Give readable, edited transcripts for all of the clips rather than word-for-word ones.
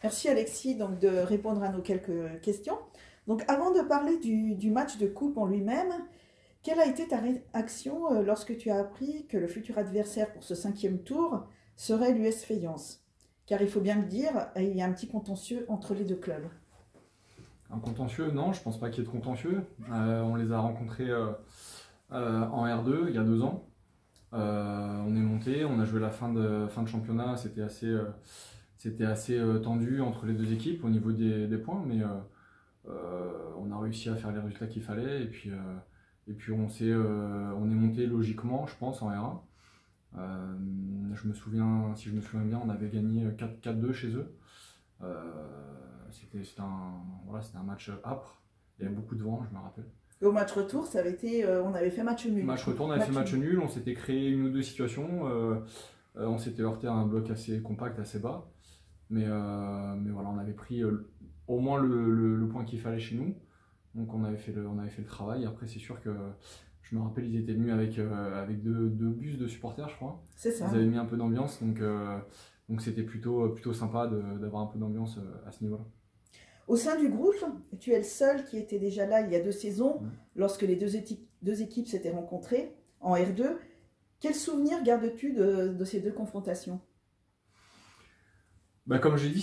Merci Alexis donc, de répondre à nos quelques questions. Donc avant de parler du match de coupe en lui-même, quelle a été ta réaction lorsque tu as appris que le futur adversaire pour ce 5e tour serait l'US Fayence? Car il faut bien le dire, il y a un petit contentieux entre les deux clubs. Un contentieux, non, je pense pas qu'il y ait de contentieux. On les a rencontrés en R2 il y a 2 ans. On est monté, on a joué la fin de championnat, c'était assez tendu entre les deux équipes au niveau des points, mais on a réussi à faire les résultats qu'il fallait, et puis on est monté logiquement, je pense, en R1. Si je me souviens bien, on avait gagné 4-2 chez eux. C'était un match âpre, il y avait beaucoup de vent, je me rappelle. Et au match retour, ça avait été, on avait fait match nul. Match retour, on avait fait match nul, on s'était créé une ou deux situations, on s'était heurté à un bloc assez compact, assez bas, mais voilà, on avait pris au moins le point qu'il fallait chez nous, donc on avait fait le travail. Après c'est sûr que, je me rappelle, ils étaient venus avec deux bus de supporters, je crois. C'est ça. Ils avaient mis un peu d'ambiance, donc c'était plutôt sympa d'avoir un peu d'ambiance à ce niveau-là. Au sein du groupe, tu es le seul qui était déjà là il y a 2 saisons, lorsque les deux équipes s'étaient rencontrées en R2. Quel souvenir gardes-tu de ces 2 confrontations? Comme je l'ai dit,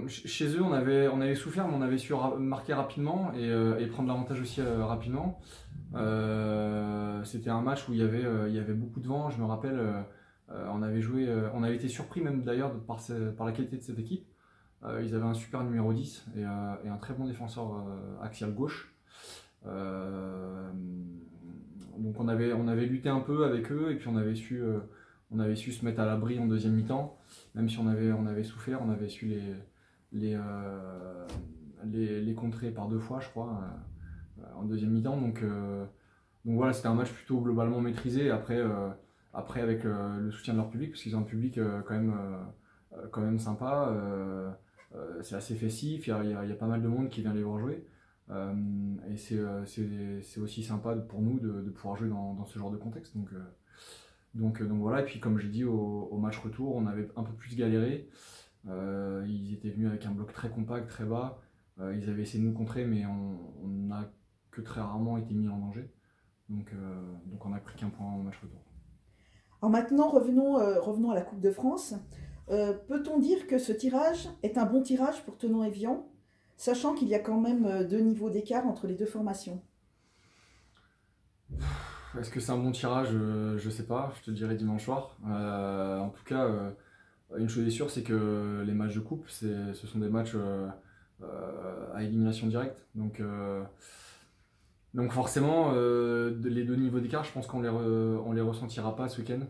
chez eux, on avait souffert, mais on avait su marquer rapidement et prendre l'avantage aussi rapidement. C'était un match où il y avait beaucoup de vent, je me rappelle. On avait été surpris même d'ailleurs par la qualité de cette équipe. Ils avaient un super numéro 10 et un très bon défenseur axial gauche. Donc on avait lutté un peu avec eux, et puis on avait su se mettre à l'abri en deuxième mi-temps. Même si on avait souffert, on avait su les contrer par 2 fois, je crois, en deuxième mi-temps. Donc voilà, c'était un match plutôt globalement maîtrisé. Après avec le soutien de leur public, parce qu'ils ont un public quand même sympa. C'est assez festif, il y a pas mal de monde qui vient les voir jouer. Et c'est aussi sympa pour nous de pouvoir jouer dans ce genre de contexte. Donc voilà, et puis comme j'ai dit, au match retour, on avait un peu plus galéré. Ils étaient venus avec un bloc très compact, très bas. Ils avaient essayé de nous contrer, mais on n'a que très rarement été mis en danger. Donc on n'a pris qu'un point au match retour. Alors maintenant, revenons à la Coupe de France. Peut-on dire que ce tirage est un bon tirage pour Thonon-Evian, sachant qu'il y a quand même 2 niveaux d'écart entre les 2 formations? Est-ce que c'est un bon tirage? Je sais pas, je te dirai dimanche soir. En tout cas, une chose est sûre, c'est que les matchs de coupe, ce sont des matchs à élimination directe. Donc forcément, les 2 niveaux d'écart, je pense qu'on les ressentira pas ce week-end.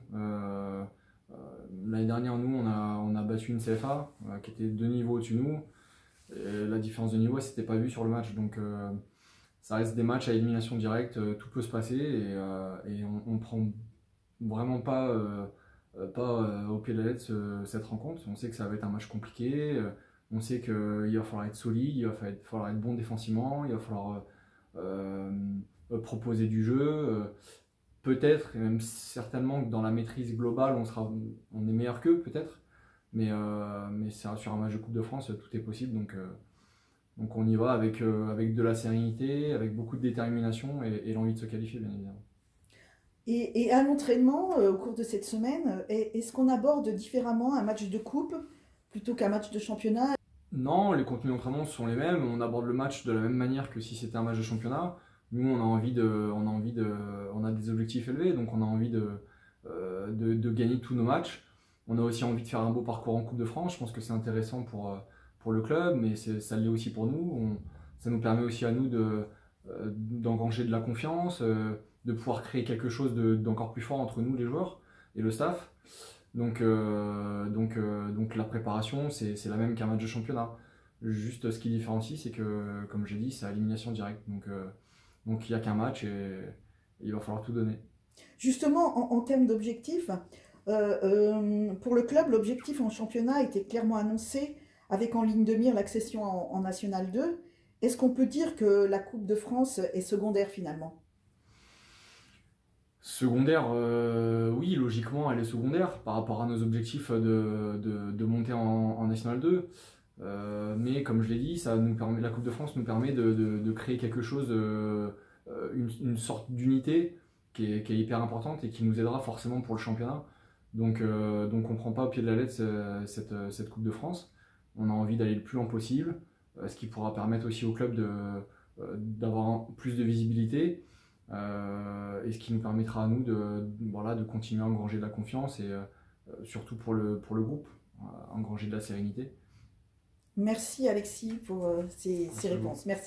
L'année dernière, nous, on a battu une CFA qui était 2 niveaux au-dessus de nous. Et la différence de niveau, c'était pas vu sur le match. Donc ça reste des matchs à élimination directe, tout peut se passer, et on prend vraiment pas au pied de la lettre cette rencontre. On sait que ça va être un match compliqué, on sait qu'il va falloir être solide, il va falloir être bon défensivement, il va falloir proposer du jeu. Peut-être, et même certainement, que dans la maîtrise globale, on est meilleur qu'eux, peut-être. Mais sur un match de Coupe de France, tout est possible. Donc on y va avec de la sérénité, avec beaucoup de détermination et l'envie de se qualifier, bien évidemment. Et à l'entraînement, au cours de cette semaine, est-ce qu'on aborde différemment un match de coupe plutôt qu'un match de championnat? Non, les contenus d'entraînement sont les mêmes. On aborde le match de la même manière que si c'était un match de championnat. Nous, on a des objectifs élevés, donc on a envie de gagner tous nos matchs. On a aussi envie de faire un beau parcours en Coupe de France. Je pense que c'est intéressant pour le club, mais ça l'est aussi pour nous. Ça nous permet aussi à nous d'engranger de la confiance, de pouvoir créer quelque chose d'encore plus fort entre nous, les joueurs, et le staff. Donc la préparation, c'est la même qu'un match de championnat. Juste ce qui différencie, c'est que, comme j'ai dit, c'est à élimination directe. Donc il n'y a qu'un match et il va falloir tout donner. Justement, en termes d'objectifs, pour le club, l'objectif en championnat était clairement annoncé, avec en ligne de mire l'accession en National 2. Est-ce qu'on peut dire que la Coupe de France est secondaire finalement? Secondaire, oui, logiquement, elle est secondaire par rapport à nos objectifs de monter en National 2. Mais comme je l'ai dit, la Coupe de France nous permet de créer quelque chose, une sorte d'unité qui est hyper importante et qui nous aidera forcément pour le championnat. Donc on ne prend pas au pied de la lettre cette Coupe de France. On a envie d'aller le plus loin possible, ce qui pourra permettre aussi au club d'avoir plus de visibilité. Et ce qui nous permettra à nous de continuer à engranger de la confiance et surtout pour le groupe, engranger de la sérénité. Merci Alexis pour ces Merci à vous. réponses. Merci.